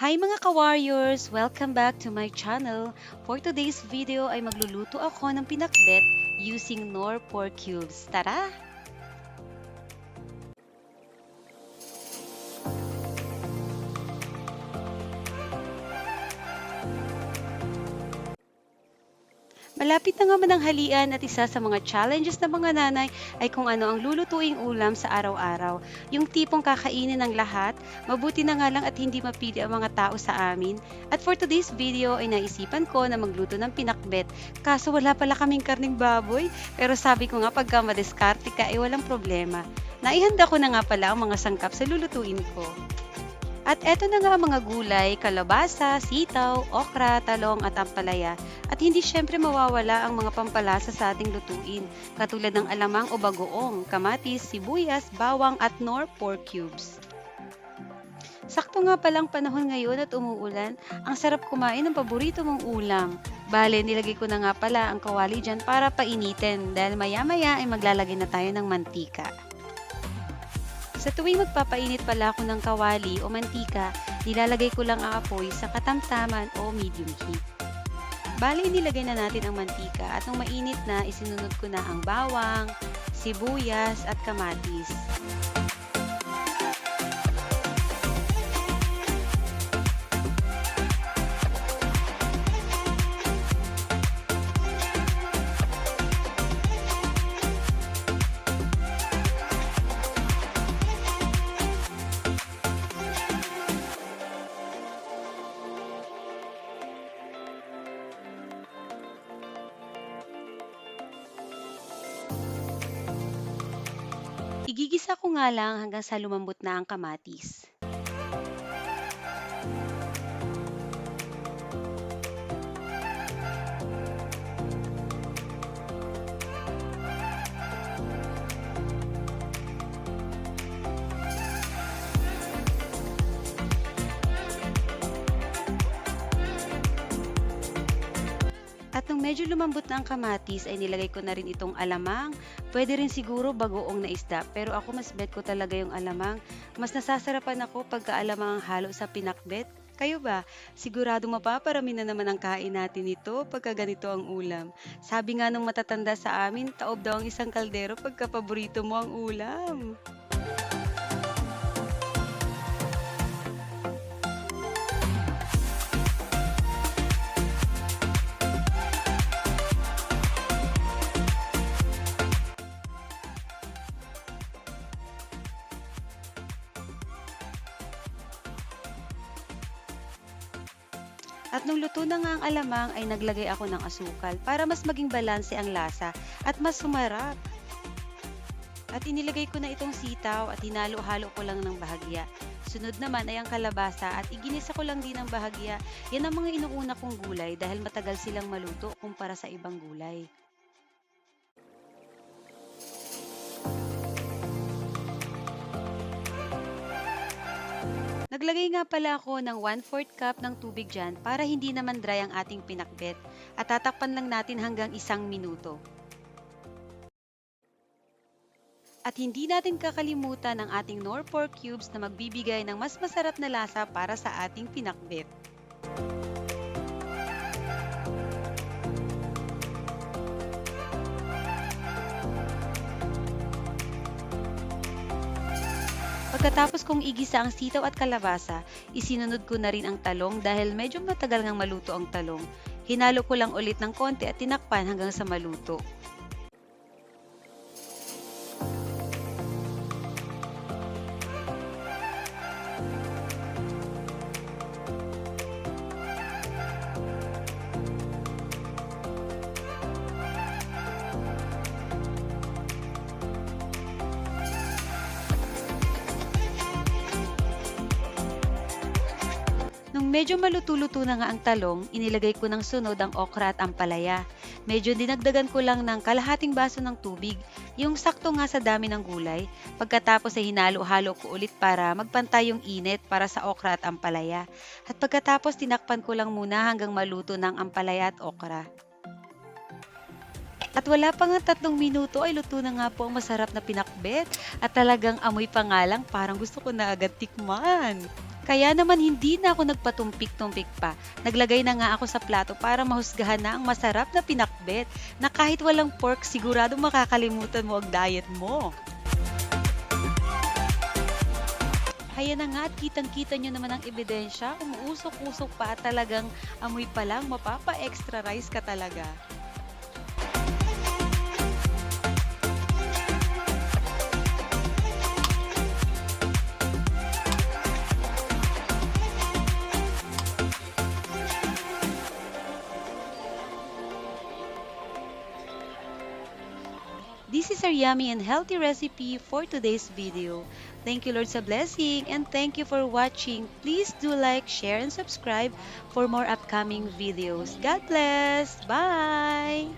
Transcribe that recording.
Hi mga ka-warriors! Welcome back to my channel. For today's video ay magluluto ako ng pinakbet using Knorr pork cubes. Tara! Malapit na nga mananghalian at isa sa mga challenges ng mga nanay ay kung ano ang lulutuing ulam sa araw-araw. Yung tipong kakainin ng lahat, mabuti na nga lang at hindi mapili ang mga tao sa amin. At for today's video ay naisipan ko na magluto ng pinakbet. Kaso wala pala kaming karning baboy. Pero sabi ko nga pagka madiskarte ka ay walang problema. Naihanda ko na nga pala ang mga sangkap sa lulutuin ko. At eto na nga ang mga gulay, kalabasa, sitaw, okra, talong at ampalaya. At hindi syempre mawawala ang mga pampalasa sa ating lutuin, katulad ng alamang o bagoong, kamatis, sibuyas, bawang at Knorr pork cubes. Sakto nga palang panahon ngayon at umuulan, ang sarap kumain ng paborito mong ulam. Bale, nilagay ko na nga pala ang kawali dyan para painitin dahil maya-maya ay maglalagay na tayo ng mantika. Sa tuwing magpapainit pala ako ng kawali o mantika, nilalagay ko lang ang apoy sa katamtaman o medium heat. Bali, nilagay na natin ang mantika at nung mainit na, isinunod ko na ang bawang, sibuyas at kamatis. Igigisa ko nga lang hanggang sa lumambot na ang kamatis. At nung medyo lumambot na ang kamatis ay nilagay ko na rin itong alamang. Pwede rin siguro bagoong na isda pero ako mas bet ko talaga yung alamang. Mas nasasarapan ako pagka alamang ang halo sa pinakbet. Kayo ba? Siguradong mapaparami na naman ang kain natin nito pagka ganito ang ulam. Sabi nga nung matatanda sa amin, taob daw ang isang kaldero pagka paborito mo ang ulam. At nung luto na nga ang alamang ay naglagay ako ng asukal para mas maging balanse ang lasa at mas sumarap. At inilagay ko na itong sitaw at hinalo-halo ko lang ng bahagya. Sunod naman ay ang kalabasa at iginisa ko lang din ng bahagya. Yan ang mga inuuna kong gulay dahil matagal silang maluto kumpara sa ibang gulay. Naglagay nga pala ako ng 1/4 cup ng tubig dyan para hindi naman dry ang ating pinakbet at tatakpan lang natin hanggang 1 minuto. At hindi natin kakalimutan ang ating Knorr pork cubes na magbibigay ng mas masarap na lasa para sa ating pinakbet. Pagkatapos kong igisa ang sitaw at kalabasa, isinunod ko na rin ang talong dahil medyo matagal ngang maluto ang talong. Hinalo ko lang ulit ng konti at tinakpan hanggang sa maluto. Nung medyo maluto-luto na nga ang talong, inilagay ko ng sunod ang okra at ampalaya. Medyo dinagdagan ko lang ng kalahating baso ng tubig, yung sakto nga sa dami ng gulay. Pagkatapos ay hinalo-halo ko ulit para magpantay yung init para sa okra at ampalaya. At pagkatapos tinakpan ko lang muna hanggang maluto ng ampalaya at okra. At wala pa nga 3 minuto ay luto na nga po ang masarap na pinakbet at talagang amoy pa nga lang parang gusto ko na agad tikman. Kaya naman hindi na ako nagpatumpik-tumpik pa. Naglagay na nga ako sa plato para mahusgahan na ang masarap na pinakbet na kahit walang pork sigurado makakalimutan mo ang diet mo. Ayan na nga at kitang-kita nyo naman ang ebidensya, umuusok-usok pa at talagang amoy pa lang mapapa-extra rice ka talaga. This is our yummy and healthy recipe for today's video. Thank you Lord sa blessing and thank you for watching. Please do like, share, and subscribe for more upcoming videos. God bless! Bye!